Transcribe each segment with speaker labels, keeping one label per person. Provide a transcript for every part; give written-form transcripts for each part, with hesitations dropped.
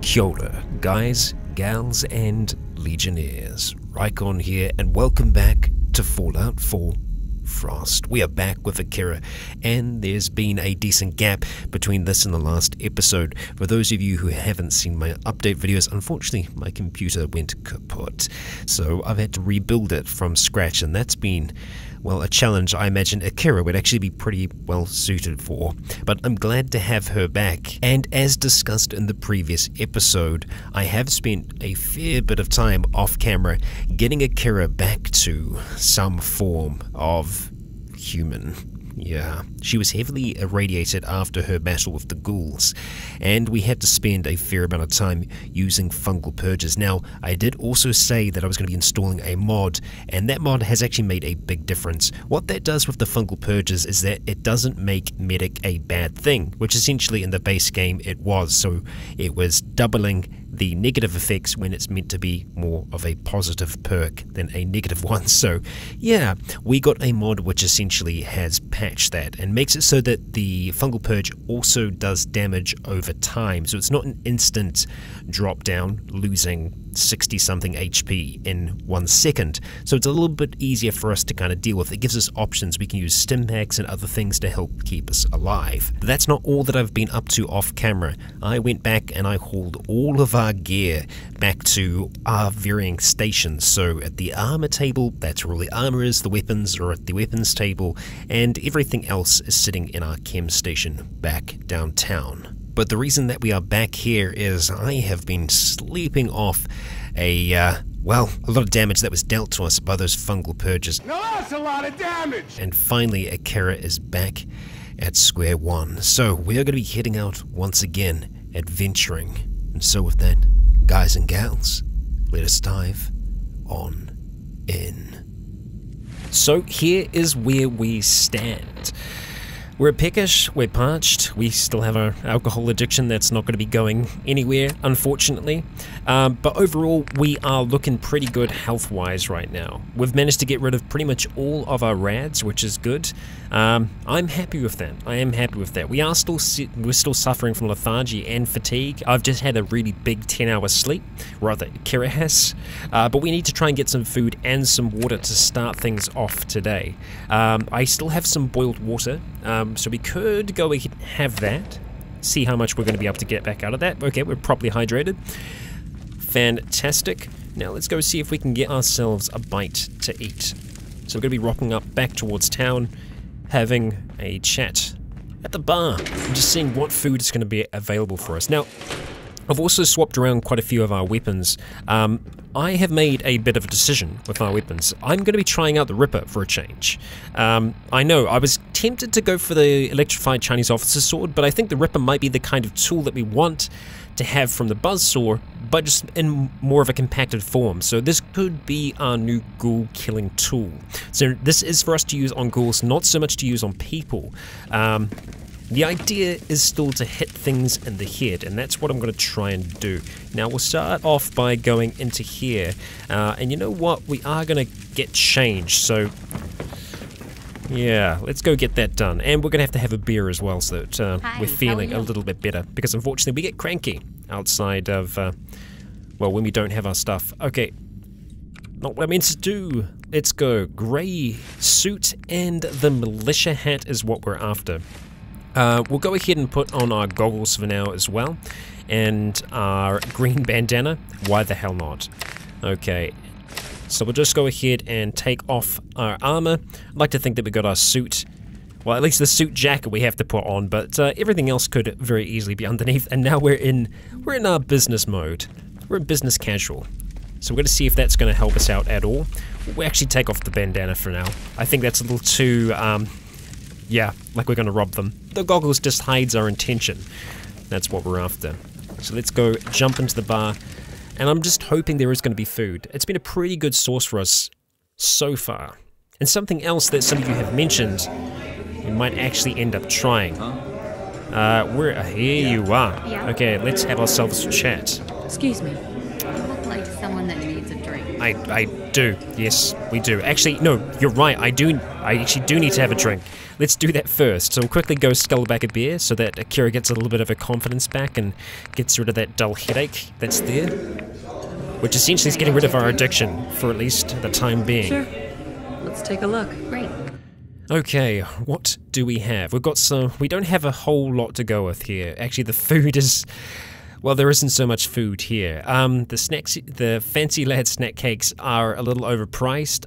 Speaker 1: Kia ora, guys, gals, and legionnaires. Rycon here, and welcome back to Fallout 4 Frost. We are back with Akira, and there's been a decent gap between this and the last episode. For those of you who haven't seen my update videos, unfortunately my computer went kaput, so I've had to rebuild it from scratch, and that's been, well, a challenge I imagine Akira would actually be pretty well suited for. But I'm glad to have her back, and as discussed in the previous episode, I have spent a fair bit of time off camera getting Akira back to some form of human. Yeah, she was heavily irradiated after her battle with the ghouls, and we had to spend a fair amount of time using fungal purges. Now, I did also say that I was going to be installing a mod, and that mod has actually made a big difference. What that does with the fungal purges is that it doesn't make medic a bad thing, which essentially in the base game it was, so it was doubling the negative effects when it's meant to be more of a positive perk than a negative one. So yeah, we got a mod which essentially has patched that and makes it so that the fungal purge also does damage over time, so it's not an instant drop down losing 60 something HP in 1 second, so it's a little bit easier for us to kind of deal with. It gives us options. We can use stim packs and other things to help keep us alive. But that's not all that I've been up to off camera. I went back and I hauled all of our gear back to our varying stations. So at the armor table, that's where all the armor is, the weapons are at the weapons table, and everything else is sitting in our chem station back downtown. But the reason that we are back here is I have been sleeping off a lot of damage that was dealt to us by those fungal purges.
Speaker 2: No, that's a lot of damage!
Speaker 1: And finally, Akira is back at square one. So we are going to be heading out once again, adventuring. And so with that, guys and gals, let us dive on in. So here is where we stand. We're peckish, we're parched, we still have our alcohol addiction that's not going to be going anywhere, unfortunately. But overall, we are looking pretty good health-wise right now. We've managed to get rid of pretty much all of our rads, which is good. I'm happy with that. I am happy with that. We're still suffering from lethargy and fatigue. I've just had a really big 10-hour sleep, rather Akira has. But we need to try and get some food and some water to start things off today. I still have some boiled water. So we could go ahead and have that, see how much we're going to be able to get back out of that. Okay, we're properly hydrated. Fantastic. Now let's go see if we can get ourselves a bite to eat. So we're going to be rocking up back towards town, having a chat at the bar, and just seeing what food is going to be available for us. Now, I've also swapped around quite a few of our weapons. I have made a bit of a decision with our weapons. I'm going to be trying out the Ripper for a change. I know, I was tempted to go for the electrified Chinese officer sword, but I think the Ripper might be the kind of tool that we want to have from the buzzsaw, but just in more of a compacted form. So this could be our new ghoul killing tool. So this is for us to use on ghouls, not so much to use on people. The idea is still to hit things in the head, and that's what I'm going to try and do. Now, we'll start off by going into here, and you know what? We are going to get changed, so yeah, let's go get that done. And we're going to have a beer as well, so that we're feeling a little bit better, because unfortunately we get cranky outside of, well, when we don't have our stuff. Okay, not what I meant to do. Let's go. Grey suit and the militia hat is what we're after. We'll go ahead and put on our goggles for now as well, and our green bandana. Why the hell not? Okay, so we'll just go ahead and take off our armor. I'd like to think that we got our suit, well, at least the suit jacket we have to put on, but everything else could very easily be underneath. And now we're in our business mode. We're in business casual. So we're going to see if that's going to help us out at all. We'll actually take off the bandana for now. I think that's a little too yeah, like we're going to rob them. The goggles just hides our intention. That's what we're after. So let's go jump into the bar, and I'm just hoping there is going to be food. It's been a pretty good source for us so far. And something else that some of you have mentioned, we might actually end up trying. Here you are. Okay, let's have ourselves a chat.
Speaker 3: Excuse me. You look like someone that needs a drink.
Speaker 1: I do. Yes, we do. Actually, no, you're right. I actually do need to have a drink. Let's do that first. So we'll quickly go scull back a beer so that Akira gets a little bit of her confidence back and gets rid of that dull headache that's there. Which essentially is getting rid of our addiction, for at least the time being.
Speaker 2: Sure. Let's take a look. Great.
Speaker 1: Okay, what do we have? We've got some... We don't have a whole lot to go with here. Actually, the food is... Well, there isn't so much food here. The snacks, the Fancy Lad snack cakes are a little overpriced.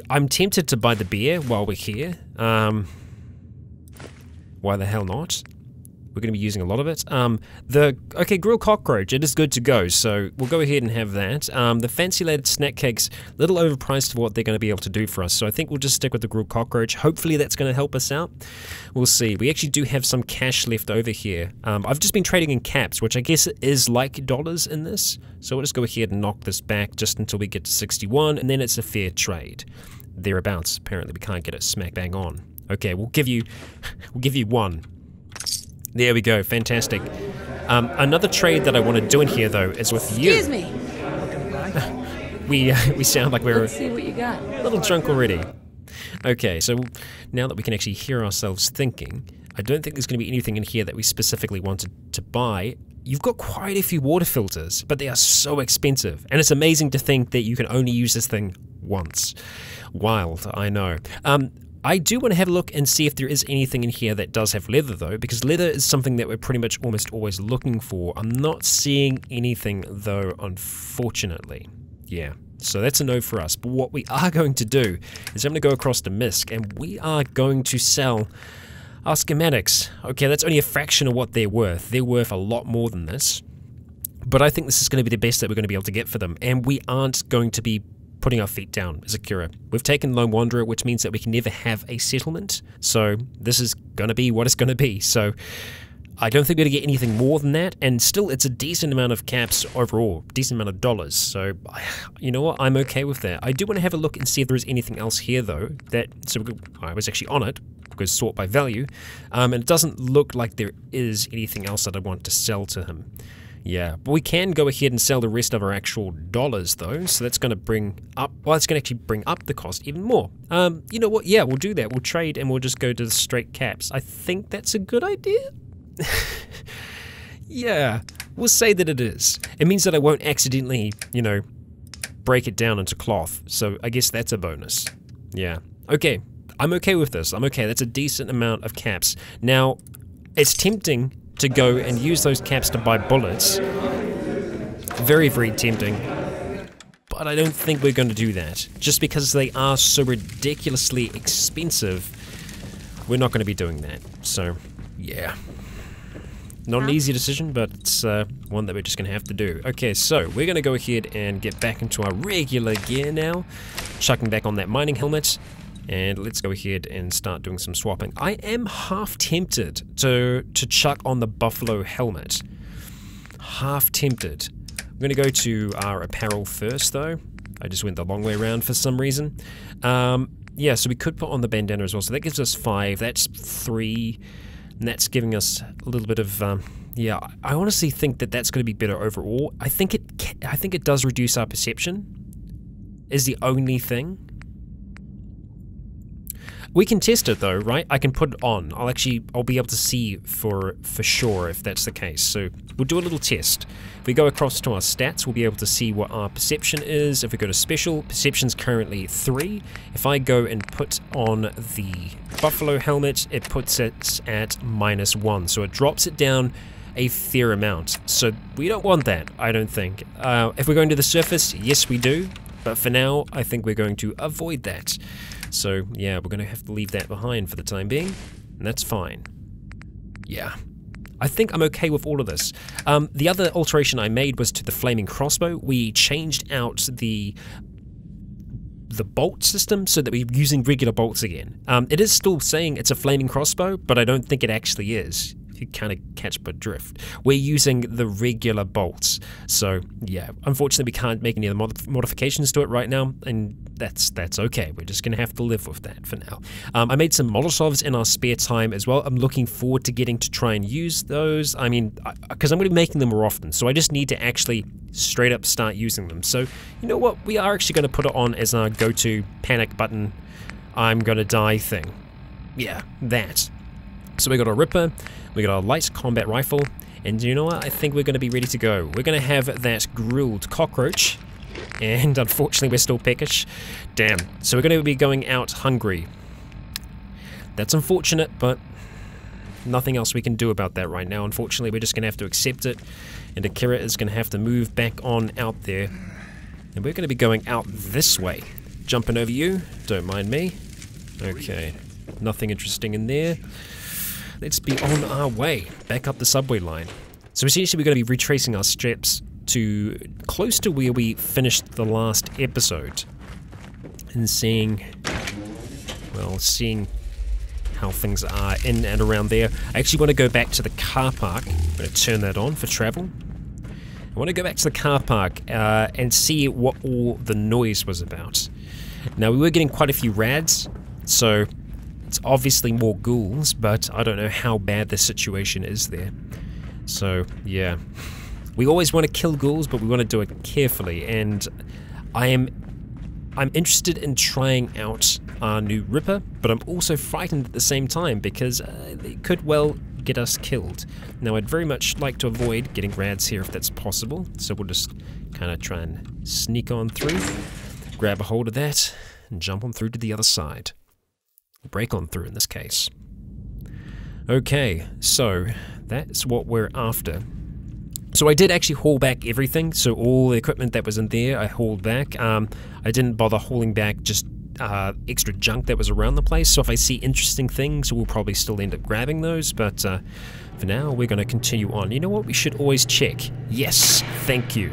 Speaker 1: I'm tempted to buy the beer while we're here. Why the hell not? We're going to be using a lot of it. Okay, grilled cockroach, it is good to go, so we'll go ahead and have that. The Fancy Lad snack cakes, a little overpriced for what they're going to be able to do for us, so I think we'll just stick with the grilled cockroach. Hopefully that's going to help us out. We'll see. We actually do have some cash left over here. I've just been trading in caps, which I guess is like dollars in this, so we'll just go ahead and knock this back just until we get to 61, and then it's a fair trade. Thereabouts. Apparently we can't get it smack bang on. Okay, we'll give you one. There we go, fantastic. Another trade that I want to do in here, though, is with you.
Speaker 2: Excuse me.
Speaker 1: We sound like we're
Speaker 2: Let's see what you got.
Speaker 1: a little drunk already. Okay, so now that we can actually hear ourselves thinking, I don't think there's going to be anything in here that we specifically wanted to buy. You've got quite a few water filters, but they are so expensive, and it's amazing to think that you can only use this thing once. Wild, I know. I do want to have a look and see if there is anything in here that does have leather, though, because leather is something that we're pretty much almost always looking for. I'm not seeing anything, though, unfortunately. Yeah, so that's a no for us. But what we are going to do is I'm going to go across to Misk, and we are going to sell our schematics. Okay, that's only a fraction of what they're worth. They're worth a lot more than this. But I think this is going to be the best that we're going to be able to get for them, and we aren't going to be putting our feet down as Akira. We've taken Lone Wanderer, which means that we can never have a settlement, so this is going to be what it's going to be. So I don't think we're going to get anything more than that, and still it's a decent amount of caps overall, decent amount of dollars, so you know what, I'm okay with that. I do want to have a look and see if there is anything else here, though, I was actually on it, because sort by value, and it doesn't look like there is anything else that I want to sell to him. Yeah, but we can go ahead and sell the rest of our actual dollars, though, so that's going to bring up, well, it's going to actually bring up the cost even more. You know what, yeah, we'll do that. We'll trade and we'll just go to the straight caps. I think that's a good idea. Yeah, we'll say that it is. It means that I won't accidentally, you know, break it down into cloth, so I guess that's a bonus. Yeah, okay, I'm okay with this. I'm okay, that's a decent amount of caps. Now, it's tempting to go and use those caps to buy bullets. Very, very tempting. But I don't think we're going to do that. Just because they are so ridiculously expensive, we're not going to be doing that. So, yeah. Not an easy decision, but it's one that we're just going to have to do. Okay, so we're going to go ahead and get back into our regular gear now. Chucking back on that mining helmet. And let's go ahead and start doing some swapping. I am half tempted to chuck on the buffalo helmet. Half tempted. I'm going to go to our apparel first, though. I just went the long way around for some reason. Yeah, so we could put on the bandana as well. So that gives us 5. That's 3. And that's giving us a little bit of... yeah, I honestly think that that's going to be better overall. I think it does reduce our perception. Is the only thing. We can test it, though, right? I can put it on. I'll be able to see for sure if that's the case. So we'll do a little test. If we go across to our stats, we'll be able to see what our perception is. If we go to special, perception's currently 3. If I go and put on the buffalo helmet, it puts it at -1. So it drops it down a fair amount. So we don't want that, I don't think. If we're going to the surface, yes we do. But for now, I think we're going to avoid that. So, yeah, we're going to have to leave that behind for the time being, and that's fine. Yeah. I think I'm okay with all of this. The other alteration I made was to the flaming crossbow. We changed out the bolt system so that we're using regular bolts again. It is still saying it's a flaming crossbow, but I don't think it actually is. you kind of catch my drift. We're using the regular bolts, so yeah, unfortunately we can't make any of the modifications to it right now, and that's okay. We're just gonna have to live with that for now. I made some Molotovs in our spare time as well. I'm looking forward to getting to try and use those. I mean, because I'm gonna be making them more often, so I just need to actually straight up start using them. So you know what, we are actually gonna put it on as our go-to panic button, I'm gonna die thing. Yeah, that. So we got a Ripper, we got our light combat rifle, and you know what? I think we're going to be ready to go. We're going to have that grilled cockroach, and unfortunately we're still peckish. Damn. So we're going to be going out hungry. That's unfortunate, but nothing else we can do about that right now. Unfortunately, we're just going to have to accept it, and Akira is going to have to move back on out there. And we're going to be going out this way. Jumping over you, don't mind me. Okay, nothing interesting in there. Let's be on our way, back up the subway line. So essentially we're going to be retracing our steps to close to where we finished the last episode. And seeing how things are in and around there. I actually want to go back to the car park. I'm going to turn that on for travel. I want to go back to the car park and see what all the noise was about. Now we were getting quite a few rads, so it's obviously more ghouls, but I don't know how bad the situation is there. So, yeah. We always want to kill ghouls, but we want to do it carefully, and I'm interested in trying out our new Ripper, but I'm also frightened at the same time, because it could well get us killed. Now, I'd very much like to avoid getting rads here if that's possible, so we'll just kind of try and sneak on through, grab a hold of that, and jump on through to the other side. Break on through in this case. Okay, so that's what we're after. So I did actually haul back everything, so all the equipment that was in there I hauled back. I didn't bother hauling back just extra junk that was around the place, so if I see interesting things we'll probably still end up grabbing those, but for now we're going to continue on. You know what, we should always check. Yes, thank you.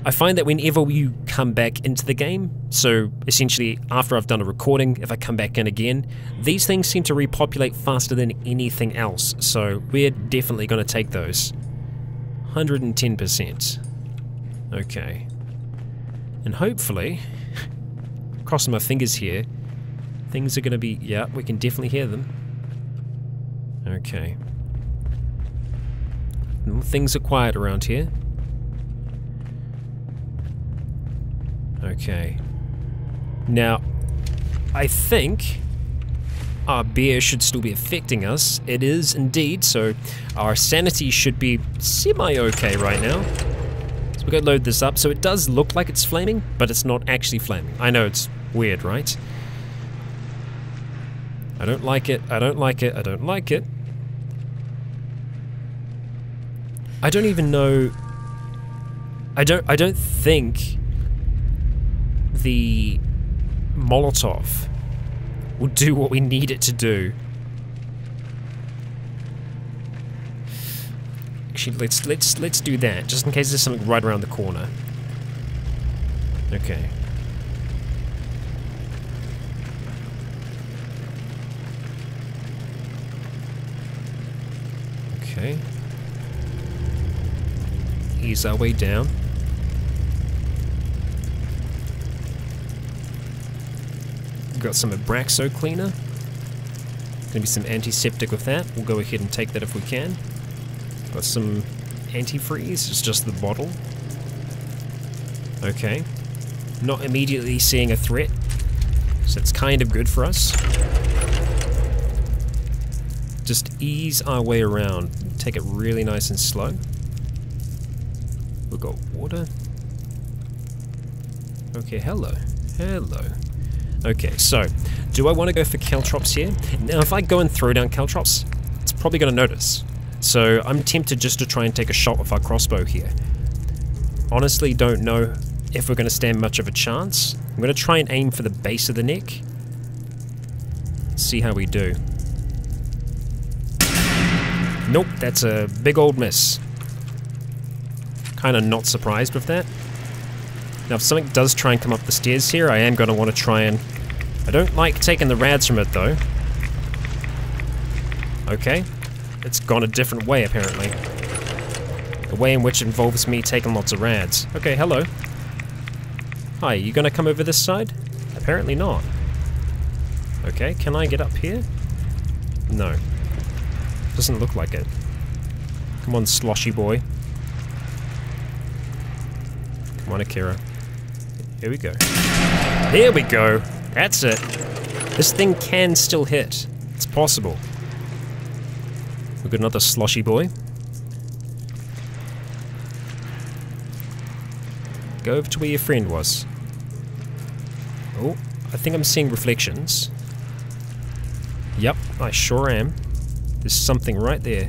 Speaker 1: I find that whenever you come back into the game, so essentially after I've done a recording, if I come back in again, these things seem to repopulate faster than anything else, so we're definitely going to take those. 110%. Okay. And hopefully, crossing my fingers here, things are going to be, yeah, we can definitely hear them. Okay. Things are quiet around here. Okay. Now, I think our beer should still be affecting us. It is indeed, so our sanity should be semi-okay right now. So we're going to load this up. So it does look like it's flaming, but it's not actually flaming. I know, it's weird, right? I don't like it. I don't like it. I don't like it. I don't even know... I don't think the Molotov will do what we need it to do. Actually, let's do that, just in case there's something right around the corner. Okay. Okay. Ease our way down. Got some Abraxo cleaner. Gonna be some antiseptic with that. We'll go ahead and take that if we can. Got some antifreeze. It's just the bottle. Okay. Not immediately seeing a threat, so it's kind of good for us. Just ease our way around. Take it really nice and slow. We've got water. Okay, hello. Hello. Okay, so, do I want to go for caltrops here? Now, if I go and throw down caltrops, it's probably going to notice. So, I'm tempted just to try and take a shot with our crossbow here. Honestly, don't know if we're going to stand much of a chance. I'm going to try and aim for the base of the neck. See how we do. Nope, that's a big old miss. Kind of not surprised with that. Now, if something does try and come up the stairs here, I am going to want to try and... I don't like taking the rads from it, though. Okay. it's gone a different way, apparently. A way in which involves me taking lots of rads. Okay, hello. Hi, you gonna come over this side? Apparently not. Okay, can I get up here? No. Doesn't look like it. Come on, sloshy boy. Come on, Akira. Here we go. Here we go! That's it. This thing can still hit. It's possible. We've got another sloshy boy. Go over to where your friend was. Oh, I think I'm seeing reflections. Yep, I sure am. There's something right there.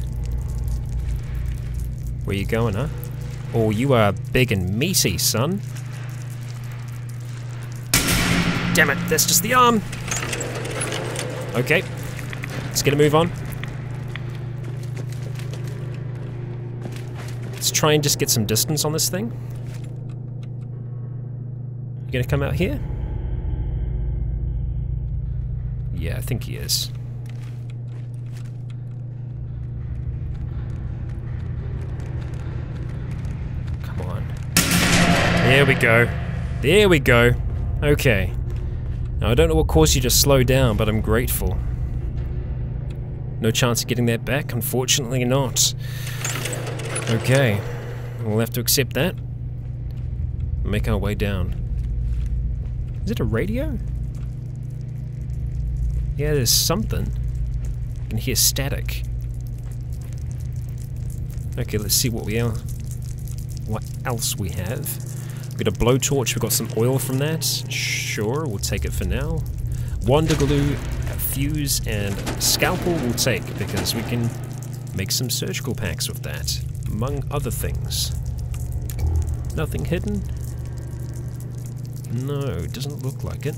Speaker 1: Where you going, huh? Oh, you are big and meaty, son. Damn it, that's just the arm! Okay, let's get a move on. Let's try and just get some distance on this thing. You gonna come out here? Yeah, I think he is. Come on. There we go. There we go. Okay. Now, I don't know what caused you to slow down, but I'm grateful. No chance of getting that back? Unfortunately not. Okay. We'll have to accept that. Make our way down. Is it a radio? Yeah, there's something. I can hear static. Okay, let's see what else we have. We've got a blowtorch, we've got some oil from that. Sure, we'll take it for now. Wonder glue, a fuse, and a scalpel we'll take, because we can make some surgical packs with that, among other things. Nothing hidden? No, it doesn't look like it.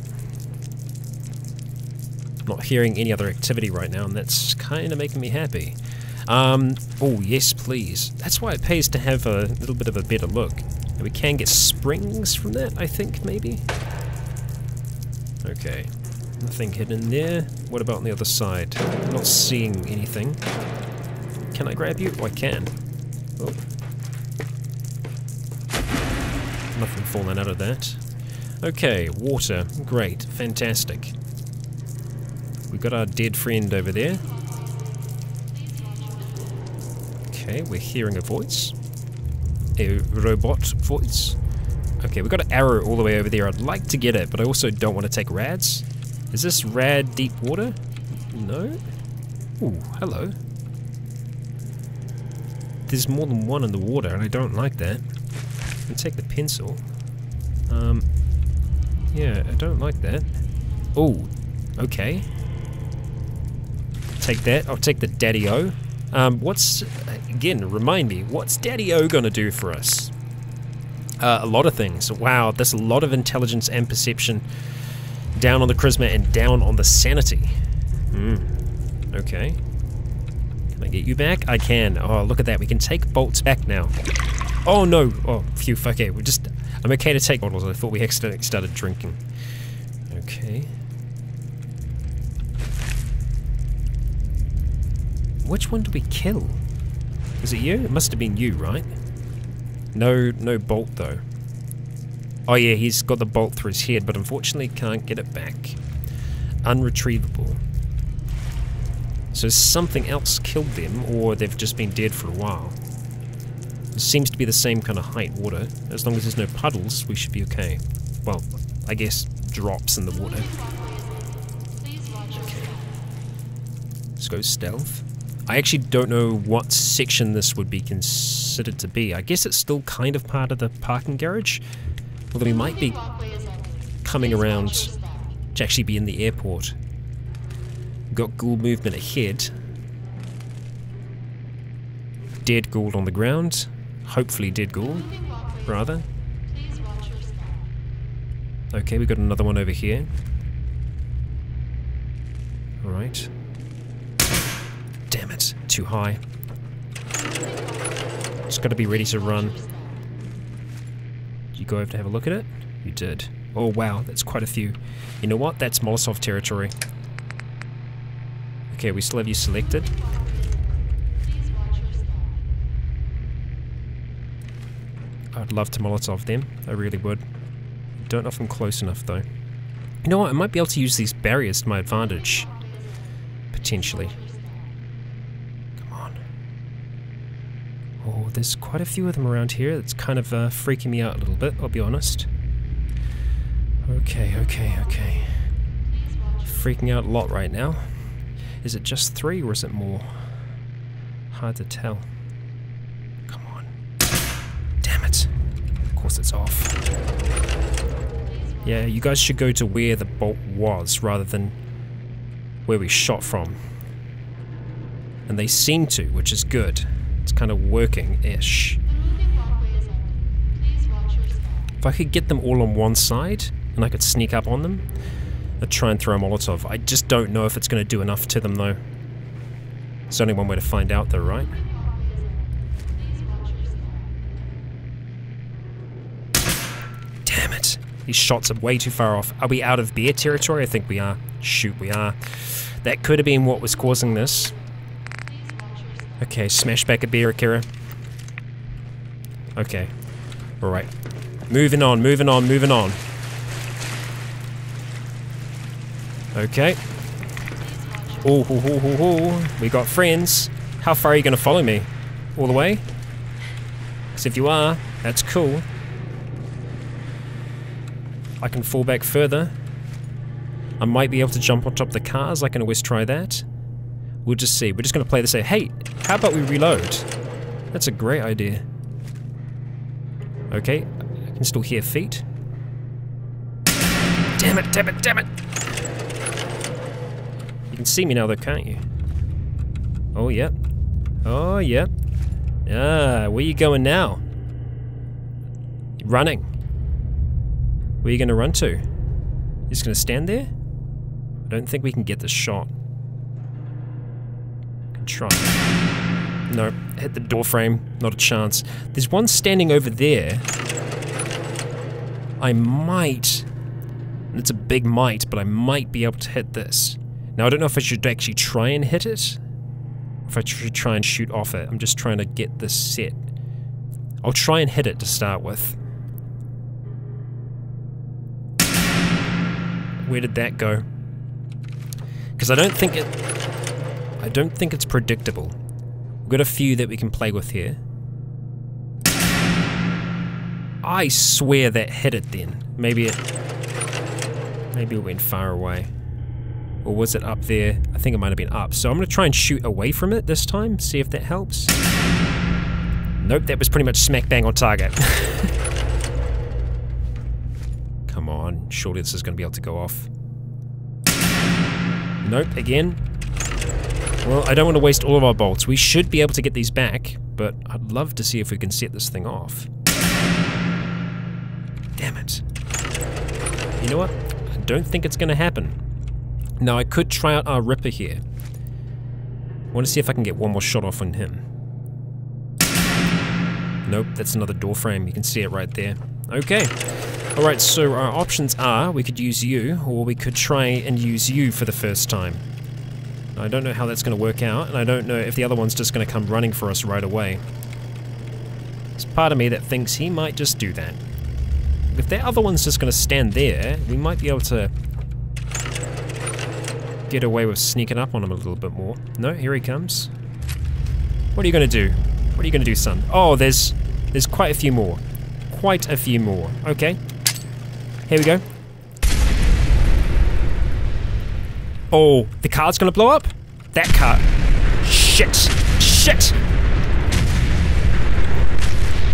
Speaker 1: Not hearing any other activity right now, and that's kind of making me happy. Oh, yes, please. That's why it pays to have a little bit of a better look. And we can get springs from that, I think, maybe? Okay. Nothing hidden there. What about on the other side? I'm not seeing anything. Can I grab you? Oh, I can. Oh. Nothing falling out of that. Okay, water. Great. Fantastic. We've got our dead friend over there. Okay, we're hearing a voice. A robot voice. Okay, we've got an arrow all the way over there. I'd like to get it, but I also don't want to take rads. Is this rad deep water? No? Ooh, hello. There's more than one in the water, and I don't like that. I'm gonna take the pencil. Yeah, I don't like that. Oh, okay. Take that. I'll take the Daddy-O. Again, remind me, what's Daddy-O gonna do for us? A lot of things. Wow, there's a lot of intelligence and perception down on the charisma and down on the sanity. Okay. Can I get you back? I can. Oh, look at that. We can take bolts back now. Oh, no. Oh, phew. Okay, I'm okay to take bottles. I thought we accidentally started drinking. Okay. Which one did we kill? Was it you? It must have been you, right? No bolt though. Oh yeah, he's got the bolt through his head, but unfortunately can't get it back. Unretrievable. So something else killed them, or they've just been dead for a while. It seems to be the same kind of height water. As long as there's no puddles, we should be okay. Well, I guess drops in the water. Okay. Let's go stealth. I actually don't know what section this would be considered to be. I guess it's still kind of part of the parking garage. Although we might be coming around to actually be in the airport. We've got ghoul movement ahead. Dead ghoul on the ground. Hopefully dead ghoul, rather. Okay, we've got another one over here. Alright. Damn it, too high. Just gotta be ready to run. Did you go over to have a look at it? You did. Oh wow, that's quite a few. You know what? That's Molotov territory. Okay, we still have you selected. I'd love to Molotov them. I really would. Don't know if I'm close enough, though. You know what? I might be able to use these barriers to my advantage. Potentially. Come on. Oh, there's quite a few of them around here. It's kind of freaking me out a little bit, I'll be honest. Okay. Freaking out a lot right now. Is it just 3 or is it more? Hard to tell. Come on. Damn it. Of course it's off. Yeah, you guys should go to where the bolt was rather than where we shot from. And they seem to, which is good. It's kind of working-ish. If I could get them all on one side, and I could sneak up on them, I'd try and throw a Molotov. I just don't know if it's going to do enough to them, though. There's only one way to find out, though, right? Damn it. These shots are way too far off. Are we out of bear territory? I think we are. Shoot, we are. That could have been what was causing this. Okay, smash back a bear, Akira. Okay. Alright. Moving on. Okay. Oh, we got friends. How far are you going to follow me? All the way? Because if you are, that's cool. I can fall back further. I might be able to jump on top of the cars. I can always try that. We'll just see. We're just going to play this. Hey, how about we reload? That's a great idea. Okay, I can still hear feet. Damn it. You can see me now though, can't you? Oh, yep. Oh, yep. Ah, where you going now? Running. Where are you going to run to? You're just going to stand there? I don't think we can get this shot. Can try. No, hit the door frame. Not a chance. There's one standing over there. I might... It's a big might, but I might be able to hit this. Now, I don't know if I should actually try and hit it. If I should try and shoot off it. I'm just trying to get this set. I'll try and hit it to start with. Where did that go? Because I don't think it's predictable. We've got a few that we can play with here. I swear that hit it then. Maybe it went far away. Or was it up there? I think it might have been up. So I'm going to try and shoot away from it this time. See if that helps. Nope, that was pretty much smack bang on target. Come on, surely this is going to be able to go off. Nope, again. Well, I don't want to waste all of our bolts. We should be able to get these back, but I'd love to see if we can set this thing off. Damn it. You know what? I don't think it's going to happen. Now, I could try out our Ripper here. I want to see if I can get one more shot off on him. Nope, that's another door frame. You can see it right there. Okay. Alright, so our options are, we could use you, or we could try and use you for the first time. I don't know how that's going to work out, and I don't know if the other one's just going to come running for us right away. There's part of me that thinks he might just do that. If that other one's just going to stand there, we might be able to get away with sneaking up on him a little bit more. No, here he comes. What are you going to do? What are you going to do, son? Oh, there's quite a few more. Quite a few more. Okay. Here we go. Oh, the car's going to blow up? That car. Shit. Shit.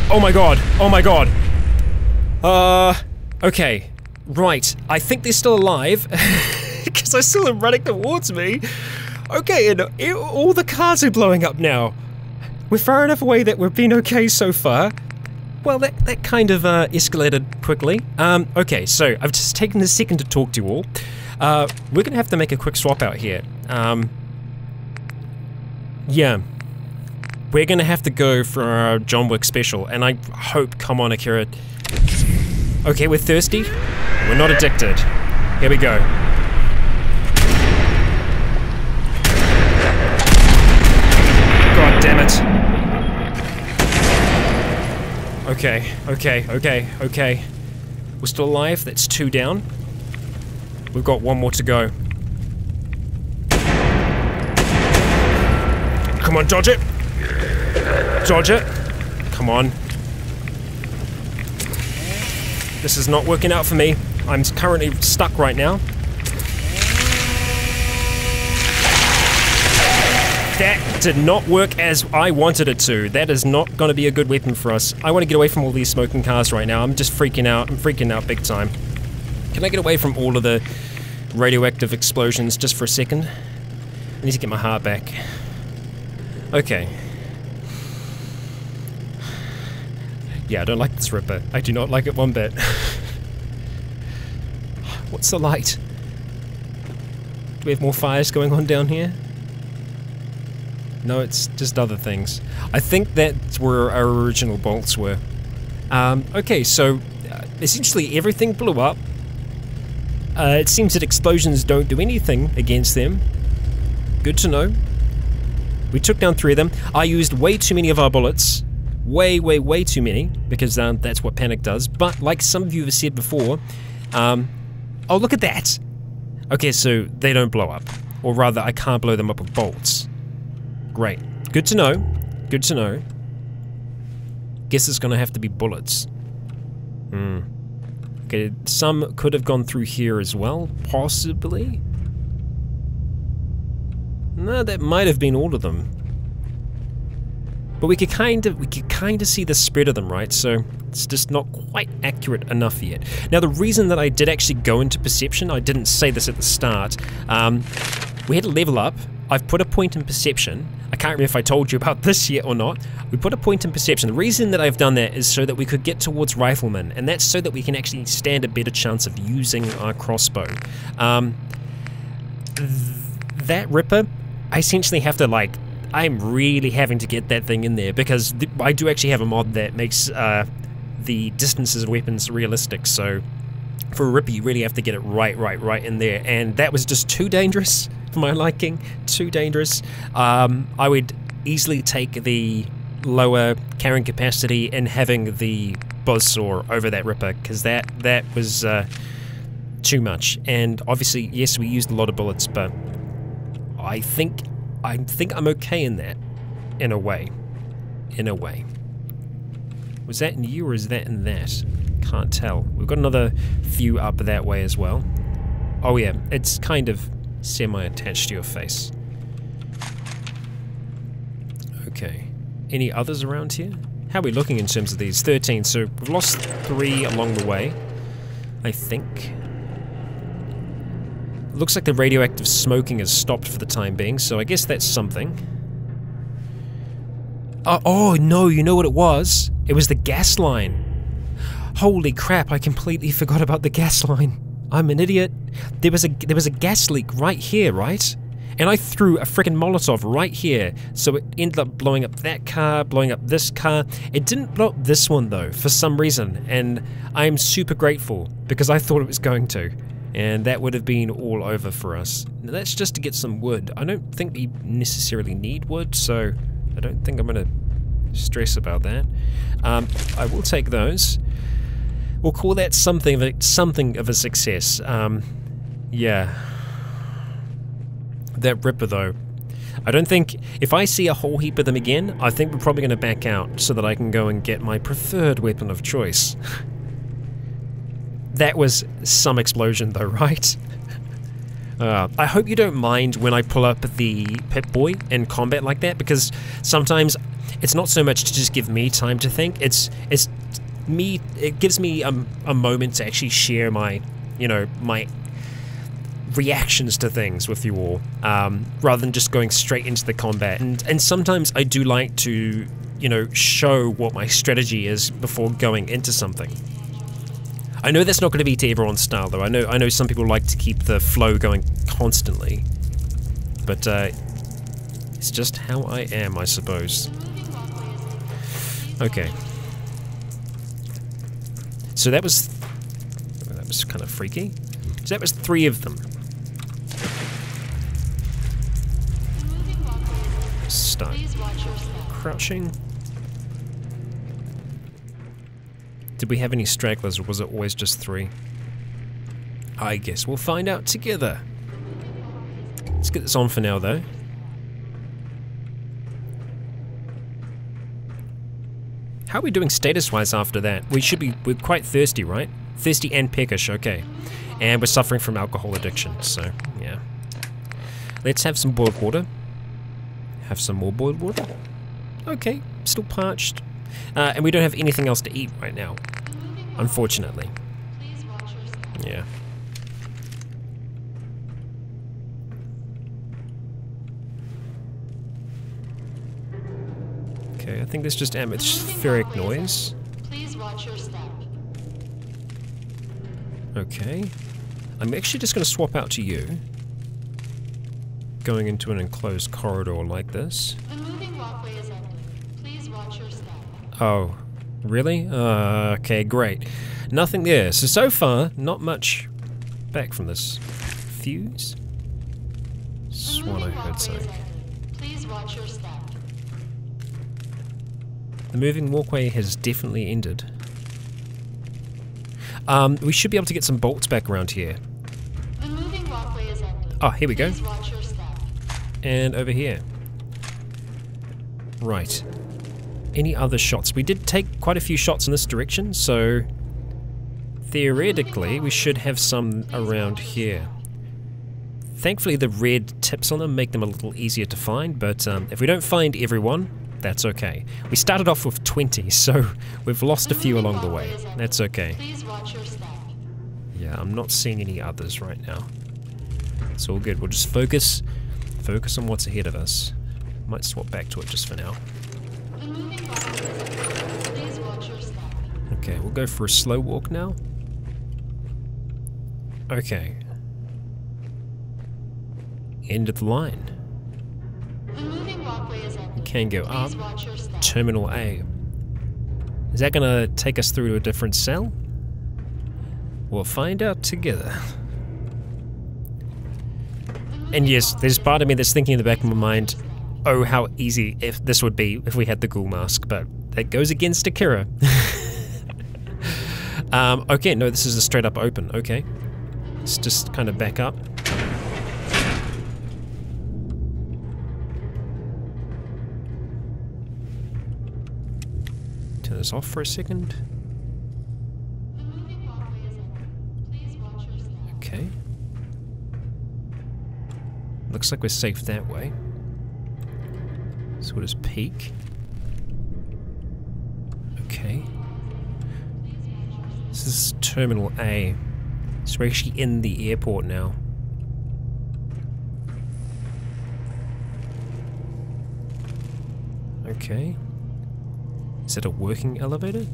Speaker 1: Oh my god. Oh my god. Okay. Right. I think they're still alive. Because I saw them running towards me. Okay, and all the cars are blowing up now. We're far enough away that we've been okay so far. Well, that kind of escalated quickly. Okay, so I've just taken a second to talk to you all. We're gonna have to make a quick swap out here. Yeah. We're gonna have to go for our John Wick special, and I hope, come on, Akira. Okay, we're thirsty. We're not addicted. Here we go. God damn it. Okay, okay, okay, okay. We're still alive. That's 2 down. We've got 1 more to go. Come on, dodge it! Dodge it! Come on. This is not working out for me. I'm currently stuck right now. That did not work as I wanted it to. That is not going to be a good weapon for us. I want to get away from all these smoking cars right now. I'm just freaking out. I'm freaking out big time. Can I get away from all of the radioactive explosions just for a second? I need to get my heart back. Okay. Yeah, I don't like this Ripper. I do not like it one bit. What's the light? Do we have more fires going on down here? No, it's just other things. I think that's where our original bolts were. Okay, so essentially everything blew up. It seems that explosions don't do anything against them. Good to know. We took down 3 of them. I used way too many of our bullets. Way too many, because that's what panic does. But like some of you have said before, oh, look at that! Okay, so they don't blow up. Or rather, I can't blow them up with bolts. Great. Good to know. Good to know. Guess it's gonna have to be bullets. Okay, some could have gone through here as well, possibly. No, that might have been all of them. But we could kind of see the spread of them, right? So it's just not quite accurate enough yet. Now, the reason that I did actually go into perception, I didn't say this at the start. We had to level up. I've put a point in perception. I can't remember if I told you about this yet or not. We put a point in perception. The reason that I've done that is so that we could get towards riflemen, and that's so that we can actually stand a better chance of using our crossbow. That Ripper, I essentially have to, like, I'm really having to get that thing in there, because I do actually have a mod that makes the distances of weapons realistic, so for a Ripper you really have to get it right in there, and that was just too dangerous for my liking, too dangerous. I would easily take the lower carrying capacity and having the buzzsaw over that Ripper, because that was too much. And obviously, yes, we used a lot of bullets, but I think I'm okay in that, in a way. In a way. Was that in you or is that in that? Can't tell. We've got another few up that way as well. Oh yeah, it's kind of semi-attached to your face. Okay. Any others around here? How are we looking in terms of these? 13, so we've lost 3 along the way, I think. Looks like the radioactive smoking has stopped for the time being, so I guess that's something. Oh no, you know what it was? It was the gas line. Holy crap, I completely forgot about the gas line. I'm an idiot. There was a gas leak right here, right? And I threw a freaking Molotov right here, so it ended up blowing up that car, blowing up this car. It didn't blow up this one though, for some reason, and I'm super grateful, because I thought it was going to. And that would have been all over for us. Now that's just to get some wood. I don't think we necessarily need wood, so I don't think I'm going to stress about that. I will take those. We'll call that something of a success. Yeah. That Ripper though. I don't think, if I see a whole heap of them again, I think we're probably going to back out so that I can go and get my preferred weapon of choice. That was some explosion though, right? I hope you don't mind when I pull up the Pip-Boy in combat like that, because sometimes it's not so much to just give me time to think, it gives me a moment to actually share my, my reactions to things with you all, rather than just going straight into the combat. And sometimes I do like to, show what my strategy is before going into something. I know that's not going to be to everyone's style, though. I know some people like to keep the flow going constantly, but it's just how I am, I suppose. Okay. So that was kind of freaky. So that was 3 of them. Start crouching. Did we have any stragglers, or was it always just 3? I guess we'll find out together. Let's get this on for now, though. How are we doing status-wise after that? We're quite thirsty, right? Thirsty and peckish, okay. And we're suffering from alcohol addiction, so, yeah. Let's have some boiled water. Have some more boiled water. Okay, still parched. And we don't have anything else to eat right now, unfortunately. Yeah. Okay, I think this just atmospheric noise.
Speaker 3: Please watch your step.
Speaker 1: Okay. I'm actually just going to swap out to you. Going into an enclosed corridor like this.
Speaker 3: The moving walkway is ending. Please watch your step.
Speaker 1: Oh, really? Okay, great. Nothing there. So far, not much back from this fuse. Swan, I heard something.
Speaker 3: Please watch your step.
Speaker 1: The moving walkway has definitely ended. We should be able to get some bolts back around here.
Speaker 3: The moving walkway is ending.
Speaker 1: Oh, here we go.
Speaker 3: Please watch your step.
Speaker 1: And over here. Right. Any other shots? We did take quite a few shots in this direction, so theoretically we should have some around here. Thankfully the red tips on them make them a little easier to find, but if we don't find everyone, that's okay. We started off with 20, so we've lost a few along the way. That's okay.
Speaker 3: Please watch your step.
Speaker 1: Yeah, I'm not seeing any others right now. It's all good. We'll just focus on what's ahead of us. Might swap back to it just for now.
Speaker 3: The moving walkway is ending. Please watch your step.
Speaker 1: Okay, we'll go for a slow walk now. Okay. End of the line.
Speaker 3: The moving walkway is ending.
Speaker 1: We can go up.
Speaker 3: Please watch your step.
Speaker 1: Terminal A. Is that gonna take us through to a different cell? We'll find out together. And yes, there's part of me that's thinking in the back of my mind, oh, how easy if this would be if we had the ghoul mask, but that goes against Akira. Okay, no, this is a straight up open, okay. Let's just kind of back up. Turn this off for a second.
Speaker 3: The moving walkway is ending. Please watch your step.
Speaker 1: Okay. Looks like we're safe that way. So we'll just peek. Okay. This is Terminal A. So we're actually in the airport now. Okay. Is it a working elevator?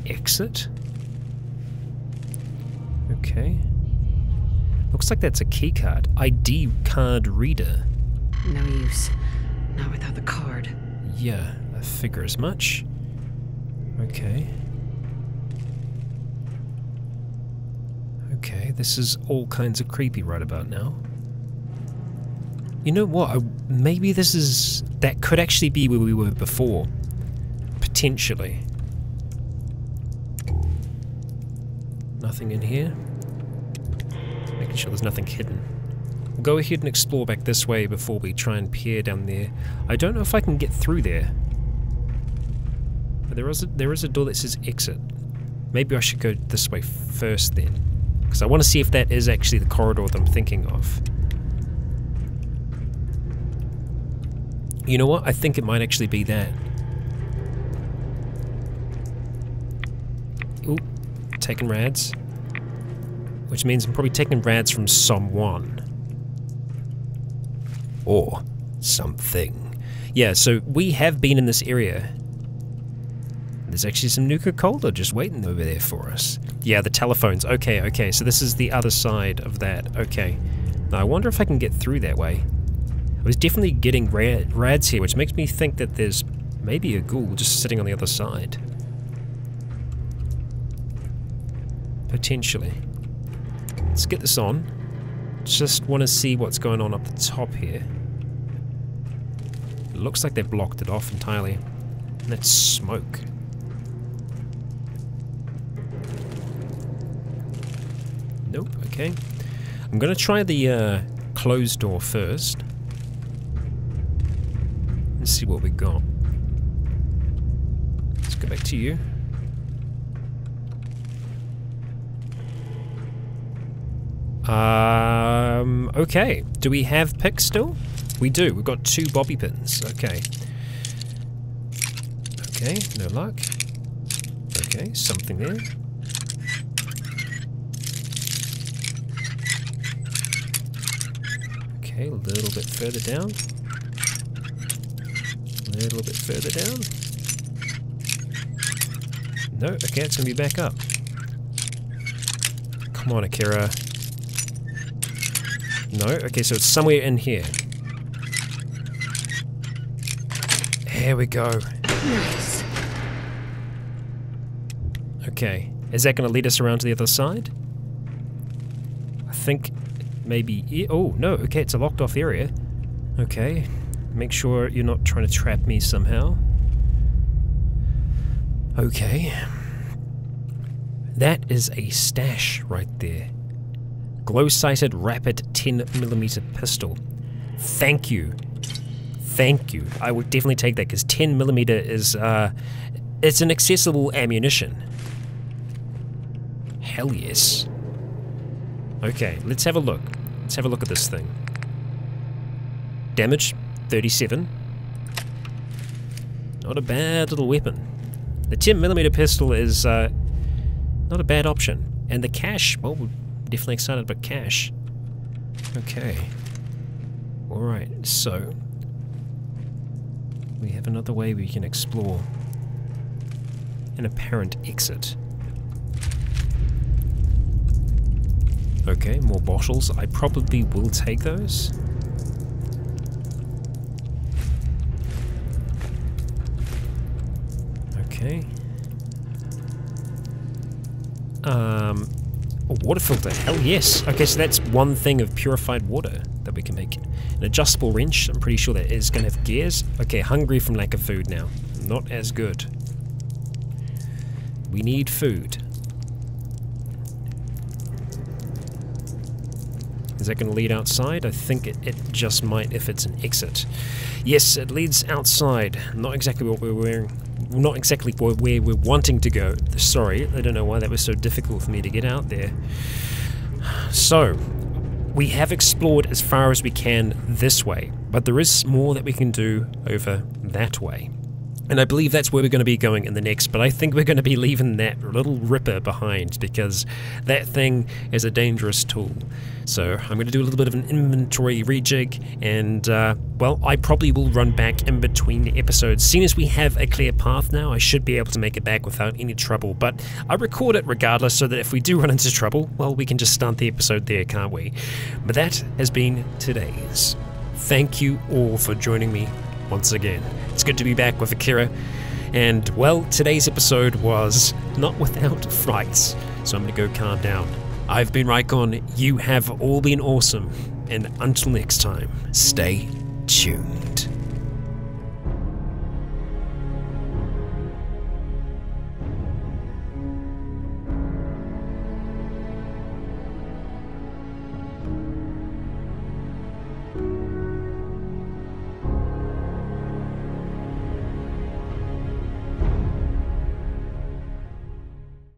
Speaker 1: Exit? Okay. Looks like that's a keycard. ID card reader.
Speaker 2: No use. Not without the card.
Speaker 1: Yeah, I figure as much. Okay. Okay, this is all kinds of creepy right about now. You know what? Maybe this is... That could actually be where we were before. Potentially. Nothing in here. Making sure there's nothing hidden. We'll go ahead and explore back this way before we try and peer down there. I don't know if I can get through there. But there is a door that says exit. Maybe I should go this way first then. Because I want to see if that is actually the corridor that I'm thinking of. You know what? I think it might actually be that. Ooh, taking rads. Which means I'm probably taking rads from someone. Or something. Yeah, so we have been in this area. There's actually some Nuka-Cola just waiting over there for us. Yeah, the telephones. Okay, okay, so this is the other side of that. Okay. Now, I wonder if I can get through that way. I was definitely getting rads here, which makes me think that there's maybe a ghoul just sitting on the other side. Potentially. Let's get this on. Just want to see what's going on up the top here. looks like they've blocked it off entirely. And that's smoke. Nope, okay. I'm gonna try the closed door first. Let's see what we got. Let's go back to you. Okay. Do we have picks still? We do. We've got 2 bobby pins. Okay. Okay, no luck. Okay, something there. Okay, a little bit further down. A little bit further down. No, okay, it's gonna be back up. Come on, Akira. No, okay, so it's somewhere in here. Here we go.
Speaker 2: Nice.
Speaker 1: Okay, is that going to lead us around to the other side? I think maybe... Oh, no, okay, it's a locked off area. Okay, make sure you're not trying to trap me somehow. Okay. That is a stash right there. Glow-sighted rapid 10mm pistol. Thank you. Thank you. I would definitely take that because 10mm is, it's an accessible ammunition. Hell yes. Okay, let's have a look. Let's have a look at this thing. Damage, 37. Not a bad little weapon. The 10mm pistol is, not a bad option. And the cash, well, we're definitely excited about cash. Okay. Alright, so we have another way we can explore an apparent exit. Okay, more bottles. I probably will take those. Okay. A water filter, hell yes. Okay, so that's one thing of purified water that we can make. An adjustable wrench, I'm pretty sure that is going to have gears. Okay, hungry from lack of food now. Not as good. We need food. Is that going to lead outside? I think it just might if it's an exit. Yes, it leads outside. Not exactly what we're wearing. Not exactly where we're wanting to go. Sorry, I don't know why that was so difficult for me to get out there. So, we have explored as far as we can this way, but there is more that we can do over that way. And I believe that's where we're going to be going in the next, but I think we're going to be leaving that little ripper behind because that thing is a dangerous tool. So I'm going to do a little bit of an inventory rejig and, well, I probably will run back in between the episodes. Seeing as we have a clear path now, I should be able to make it back without any trouble, but I record it regardless so that if we do run into trouble, well, we can just start the episode there, can't we? But that has been today's. Thank you all for joining me once again. It's good to be back with Akira, and well, today's episode was not without frights, so I'm gonna go calm down. I've been Rycon, you have all been awesome, and until next time, stay tuned.